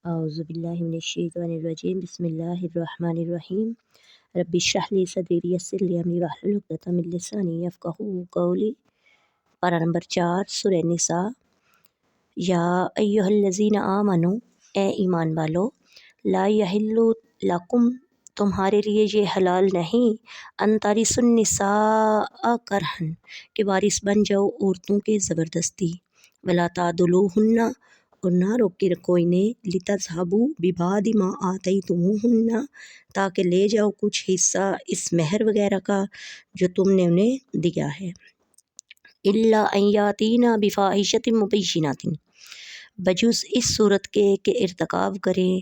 اعوذ باللہ من الشیطان الرجیم بسم اللہ الرحمن الرحیم رب اشرح لی صدری ویسر لی امری واحلل عقدۃ من لسانی یفقہوا قولی۔ پارہ نمبر 4 سورہ نساء۔ یا ایھا الذین آمنوا، اے ایمان والو، لا یحل لکم، تمہارے لیے یہ حلال نہیں، ان ترثوا النساء کرہا، کہ وارث بن جاؤ عورتوں کے زبردستی، ولا تعضلوہن، اور نہ روکے رکھو انہیں، لتذہبوا ببعض ما آتیتموہن، تاکہ لے جاؤ کچھ حصہ اس مہر وغیرہ کا جو تم نے انہیں دیا ہے۔ الا ان یاتین بفاحشۃ مبینۃ، بجز اس صورت کے کہ ارتکاب کریں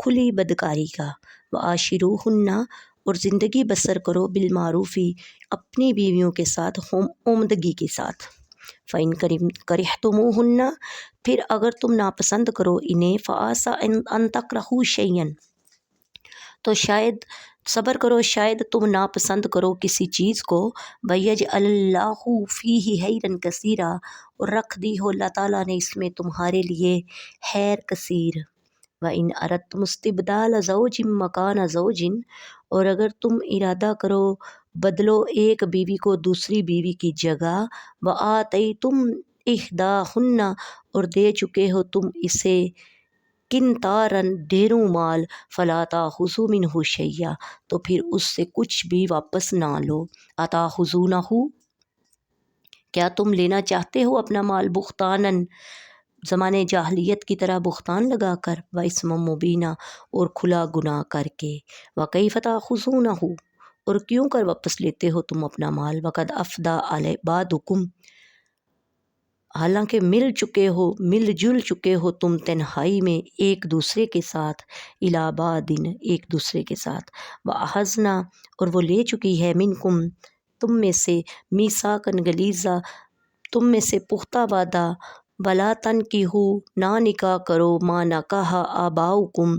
کھلی بدکاری کا، وعاشروہن، اور زندگی بسر کرو بالمعروف، اپنی بیویوں کے ساتھ عمدگی کے ساتھ۔ فَإِن کَرِہْتُمُوهُنَّ، پھر اگر تم ناپسند کرو انہیں، فَعَسَىٰ أَن تَكْرَهُوا شَيْئًا، تو شاید صبر کرو، شاید تم ناپسند کرو کسی چیز کو، وَيَجْعَلَ اللَّهُ فِيهِ خَيْرًا كَثِيرًا، اور رکھ دی ہو اللہ تعالیٰ نے اس میں تمہارے لیے خیر کثیر۔ وَإِنْ أَرَدْتُمُ اسْتِبْدَالَ زَوْجٍ مَّكَانَ زَوْجٍ، اور اگر تم ارادہ کرو بدلو ایک بیوی کو دوسری بیوی کی جگہ، وَآتَيْتُمْ إِحْدَاهُنَّ، اور دے چکے ہو تم اسے قنطاراً ڈھیروں مال، فَلَا تَأْخُذُوا مِنْهُ شَيْئًا، تو پھر اس سے کچھ بھی واپس نہ لو۔ أَتَأْخُذُونَهُ، کیا تم لینا چاہتے ہو اپنا مال، بہتاناً، زمانے جاہلیت کی طرح بہتان لگا کر، وَإِثْمًا مُبِينًا، اور کھلا گناہ کر کے، وَكَيْفَ تَأْخُذُونَهُ، اور کیوں کر واپس لیتے ہو تم اپنا مال، وَقَدْ أَفْضَىٰ بَعْضُكُمْ، حالانکہ مل جل چکے ہو تم تنہائی میں ایک دوسرے کے ساتھ، إِلَىٰ بَعْضٍ، ایک دوسرے کے ساتھ، وَأَخَذْنَا، اور وہ لے چکی ہے، مِنْكُمْ، تم میں سے، مِيثَاقًا غَلِيظًا، تم میں سے پختہ وعدہ، وَلَا تَنكِحُوا، نہ نکاح کرو، مَا نَكَحَ آبَاؤُكُمْ،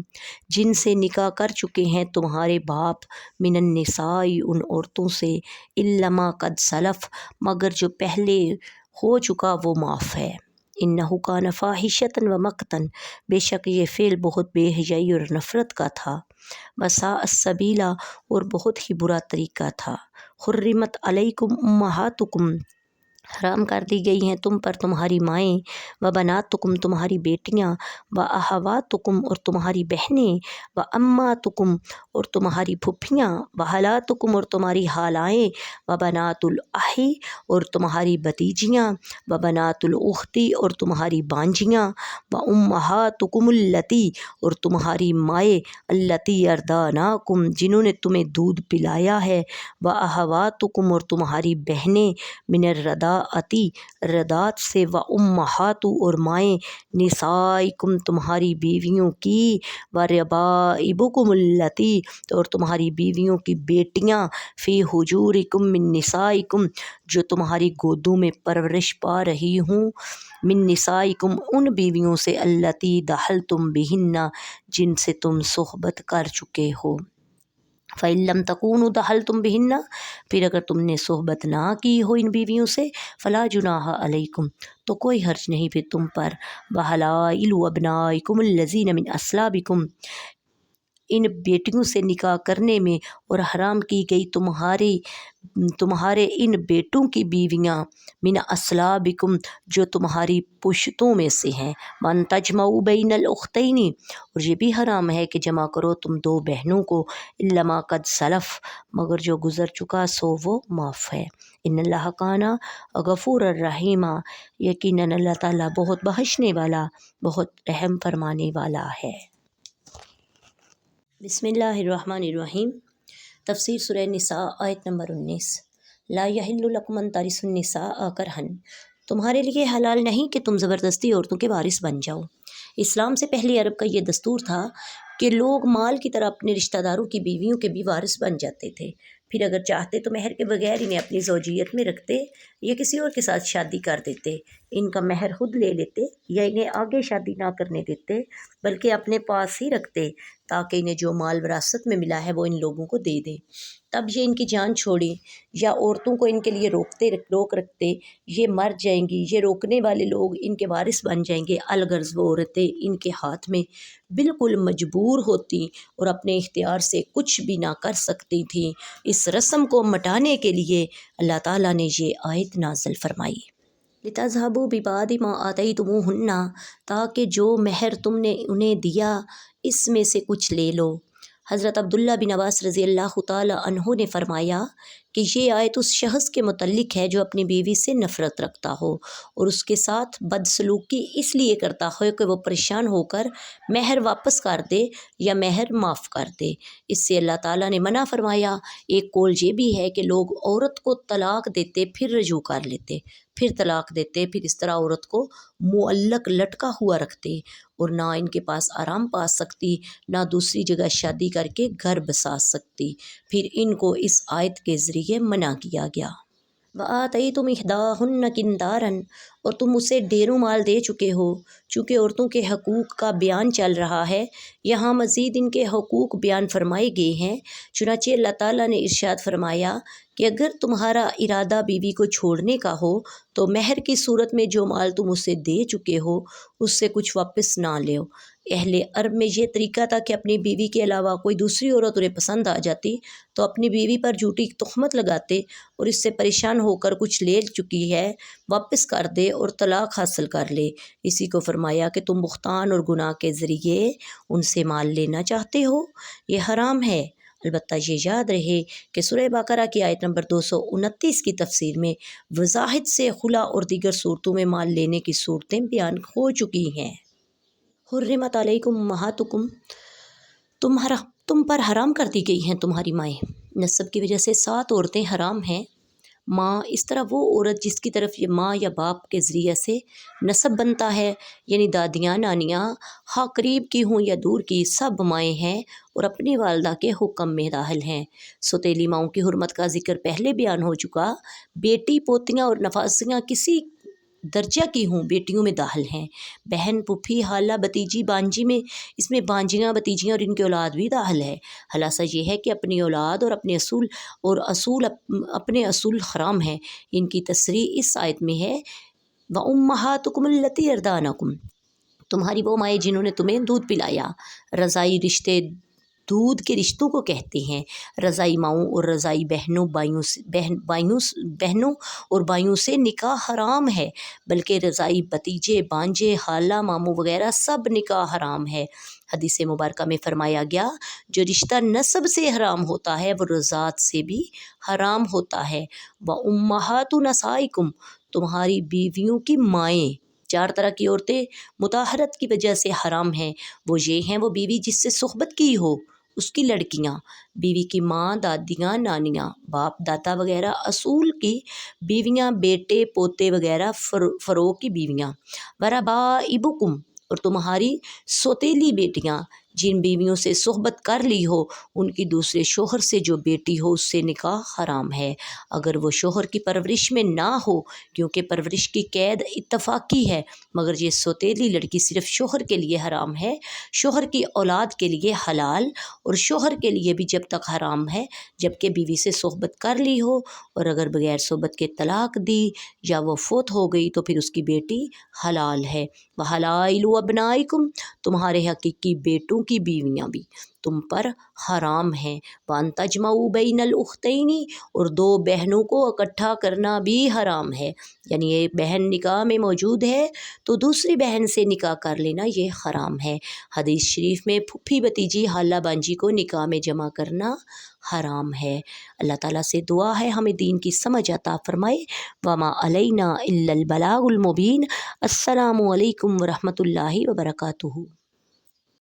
جن سے نکاح کر چکے ہیں تمہارے باپ، مِنَ النِّسَاءِ، ان عورتوں سے، إِلَّا مَا قَدْ سَلَفَ، مگر جو پہلے ہو چکا وہ معاف ہے۔ إِنَّهُ كَانَ فَاحِشَةً وَمَقْتًا، بے شک یہ فعل بہت بے حیائی اور نفرت کا تھا، وَسَاءَ السَّبِيلَ، اور بہت ہی برا طریقہ تھا۔ حُرِّمَتْ عَلَيْكُمْ أُمَّهَاتُكُمْ، حرام کر دی گئی ہیں تم پر تمہاری مائیں، وبناتکم، تمہاری بیٹیاں، واخواتکم، اور تمہاری بہنیں، وعماتکم، اور تمہاری پھپھیاں، وخالاتکم، اور تمہاری خالائیں، وبنات الاخ، اور تمہاری بھتیجیاں، وبنات الاخت، اور تمہاری بانجیاں، وامہاتکم اللتی، اور تمہاری مائیں، اللتی ارضعناکم، جنہوں نے تمہیں دودھ پلایا ہے، واخواتکم، اور تمہاری بہنیں، من الرضاعۃ، رضاعت سے، وامہات، اور مائیں، نسائکم، تمہاری بیویوں کی، وربائبکم اللتی، اور تمہاری بیویوں کی بیٹیاں، فی حجورکم من نسائکم، جو تمہاری گودوں میں پرورش پا رہی ہوں، من نسائکم، ان بیویوں سے، اللتی دخلتم بہن، جن سے تم صحبت کر چکے ہو۔ فَإِن لَمْ تَكُونُوا دَخَلْتُمْ بِهِنَّ، پھر اگر تم نے صحبت نہ کی ہو ان بیویوں سے، فَلَا جُنَاحَ عَلَيْكُمْ، تو کوئی حرج نہیں پھر تم پر، وَحَلَائِلُ أَبْنَائِكُمُ الَّذِينَ مِنْ أَصْلَابِكُمْ، ان بیٹیوں سے نکاح کرنے میں، اور حرام کی گئی تمہارے ان بیٹوں کی بیویاں، من اصلابکم، جو تمہاری پشتوں میں سے ہیں، وَأَن تَجْمَعُوا بَيْنَ الْأُخْتَيْنِ، اور یہ بھی حرام ہے کہ جمع کرو تم دو بہنوں کو، إِلَّا مَا قَدْ سَلَفَ، مگر جو گزر چکا سو وہ معاف ہے۔ إِنَّ اللَّهَ كَانَ غَفُورًا رَحِيمًا، یقیناً اللہ تعالیٰ بہت بخشنے والا، بہت رحم فرمانے والا ہے۔ بسم اللہ الرحمن الرحیم۔ تفسیر سورہ نساء، آیت نمبر 19۔ لا یحل لکم ان ترثوا النساء کرہا، تمہارے لیے حلال نہیں کہ تم زبردستی عورتوں کے وارث بن جاؤ۔ اسلام سے پہلے عرب کا یہ دستور تھا کہ لوگ مال کی طرح اپنے رشتہ داروں کی بیویوں کے بھی وارث بن جاتے تھے، پھر اگر چاہتے تو مہر کے بغیر انہیں اپنی زوجیت میں رکھتے یا کسی اور کے ساتھ شادی کر دیتے، ان کا مہر خود لے لیتے یا انہیں آگے شادی نہ کرنے دیتے، بلکہ اپنے پاس ہی رکھتے تاکہ انہیں جو مال وراثت میں ملا ہے وہ ان لوگوں کو دے دیں۔ تب یہ ان کی جان چھوڑیں یا عورتوں کو ان کے لیے روک رکھتے، یہ مر جائیں گی، یہ روکنے والے لوگ ان کے وارث بن جائیں گے، الغرض وہ عورتیں ان کے ہاتھ میں بالکل مجبور ہوتی اور اپنے اختیار سے کچھ بھی نہ کر سکتی تھیں۔ اس رسم کو مٹانے کے لیے اللہ تعالیٰ نے یہ آیت نازل فرمائی۔ لِتَذْهَبُوا بِبَعْضِ مَا آتَيْتُمُوهُنَّ، تاکہ جو مہر تم نے انہیں دیا اس میں سے کچھ لے لو۔ حضرت عبداللہ بن عباس رضی اللہ تعالی عنہ نے فرمایا کہ یہ آیت اس شخص کے متعلق ہے جو اپنی بیوی سے نفرت رکھتا ہو اور اس کے ساتھ بدسلوکی اس لیے کرتا ہو کہ وہ پریشان ہو کر مہر واپس کر دے یا مہر معاف کر دے۔ اس سے اللہ تعالیٰ نے منع فرمایا۔ ایک قول یہ بھی ہے کہ لوگ عورت کو طلاق دیتے پھر رجوع کر لیتے، پھر طلاق دیتے، پھر اس طرح عورت کو معلق لٹکا ہوا رکھتے اور نہ ان کے پاس آرام پا سکتی، نہ دوسری جگہ شادی کر کے گھر بسا سکتی۔ پھر ان کو اس آیت کے ذریعے منع کیا گیا۔ وَآتَيْتُمْ إِحْدَاهُنَّ قِنْطَارًا، اور تم اسے ڈھیروں مال دے چکے ہو۔ چونکہ عورتوں کے حقوق کا بیان چل رہا ہے، یہاں مزید ان کے حقوق بیان فرمائے گئے ہیں۔ چنانچہ اللہ تعالیٰ نے ارشاد فرمایا کہ اگر تمہارا ارادہ بیوی کو چھوڑنے کا ہو تو مہر کی صورت میں جو مال تم اسے دے چکے ہو اس سے کچھ واپس نہ لو۔ اہل عرب میں یہ طریقہ تھا کہ اپنی بیوی کے علاوہ کوئی دوسری عورت انہیں پسند آ جاتی تو اپنی بیوی پر جھوٹی تہمت لگاتے اور اس سے پریشان ہو کر کچھ لے چکی ہے واپس کر دے اور طلاق حاصل کر لے۔ اسی کو فرمایا کہ تم بہتان اور گناہ کے ذریعے ان سے مال لینا چاہتے ہو، یہ حرام ہے۔ البتہ یہ یاد رہے کہ سورہ بقرہ کی آیت نمبر 229 کی تفسیر میں وضاحت سے خلا اور دیگر صورتوں میں مال لینے کی صورتیں بیان ہو چکی ہیں۔ حرمت علیکم امہاتکم، تم پر حرام کر دی گئی ہیں تمہاری مائیں۔ نسب کی وجہ سے 7 عورتیں حرام ہیں۔ ماں، اس طرح وہ عورت جس کی طرف یہ ماں یا باپ کے ذریعے سے نسب بنتا ہے، یعنی دادیاں، نانیاں، خواہ قریب کی ہوں یا دور کی، سب مائیں ہیں اور اپنی والدہ کے حکم میں داخل ہیں۔ سوتیلی ماؤں کی حرمت کا ذکر پہلے بیان ہو چکا۔ بیٹی، پوتیاں اور نوازیاں کسی درجہ کی ہوں بیٹیوں میں داخل ہیں۔ بہن، پھوپھی، خالہ، بھتیجی، بانجی میں اس میں بانجیاں، بھتیجیاں اور ان کے اولاد بھی داخل ہے۔ خلاصہ یہ ہے کہ اپنی اولاد اور اپنے اصول حرام ہیں۔ ان کی تصریح اس آیت میں ہے وَأُمَّهَاتُكُمُ اللَّاتِي يَرْضَعْنَكُمْ، تمہاری وہ مائیں جنہوں نے تمہیں دودھ پلایا۔ رضائی رشتے دودھ کے رشتوں کو کہتے ہیں۔ رضائی ماؤں اور رضائی بہنوں اور بھائیوں سے نکاح حرام ہے، بلکہ رضائی بھتیجے، بانجے، خالہ، ماموں وغیرہ سب نکاح حرام ہے۔ حدیث مبارکہ میں فرمایا گیا جو رشتہ نسب سے حرام ہوتا ہے وہ رضاعت سے بھی حرام ہوتا ہے۔ وَأُمَّهَاتُ نِسَائِكُمْ، تمہاری بیویوں کی مائیں۔ 4 طرح کی عورتیں مطہرت کی وجہ سے حرام ہیں۔ وہ یہ ہیں: وہ بیوی جس سے صحبت کی ہو، اس کی لڑکیاں، بیوی کی ماں، دادیاں، نانیاں، باپ، دادا وغیرہ، اصول کی بیویاں، بیٹے، پوتے وغیرہ، فروغ کی بیویاں۔ وَرَبَائِبُكُمْ، اور تمہاری سوتیلی بیٹیاں جن بیویوں سے صحبت کر لی ہو، ان کی دوسرے شوہر سے جو بیٹی ہو اس سے نکاح حرام ہے اگر وہ شوہر کی پرورش میں نہ ہو، کیونکہ پرورش کی قید اتفاقی ہے، مگر یہ سوتیلی لڑکی صرف شوہر کے لیے حرام ہے، شوہر کی اولاد کے لیے حلال اور شوہر کے لیے بھی جب تک حرام ہے جبکہ بیوی سے صحبت کر لی ہو، اور اگر بغیر صحبت کے طلاق دی یا وہ فوت ہو گئی تو پھر اس کی بیٹی حلال ہے۔ وَحَلَائِلُ أَبْنَائِكُمْ، تمہارے حقیقی بیٹوں کی بیویاں بھی تم پر حرام ہیں۔ وَأَن تَجْمَعُوا بَيْنَ الْأُخْتَيْنِ، اور 2 بہنوں کو اکٹھا کرنا بھی حرام ہے، یعنی ایک بہن نکاح میں موجود ہے تو دوسری بہن سے نکاح کر لینا یہ حرام ہے۔ حدیث شریف میں پھوپھی، بھتیجی، خالہ، بانجی کو نکاح میں جمع کرنا حرام ہے۔ اللہ تعالیٰ سے دعا ہے ہمیں دین کی سمجھ عطا فرمائے۔ وَمَا عَلَيْنَا إِلَّا الْبَلَاغُ الْمُبِينُ۔ السلام علیکم ورحمۃ اللہ وبرکاتہ۔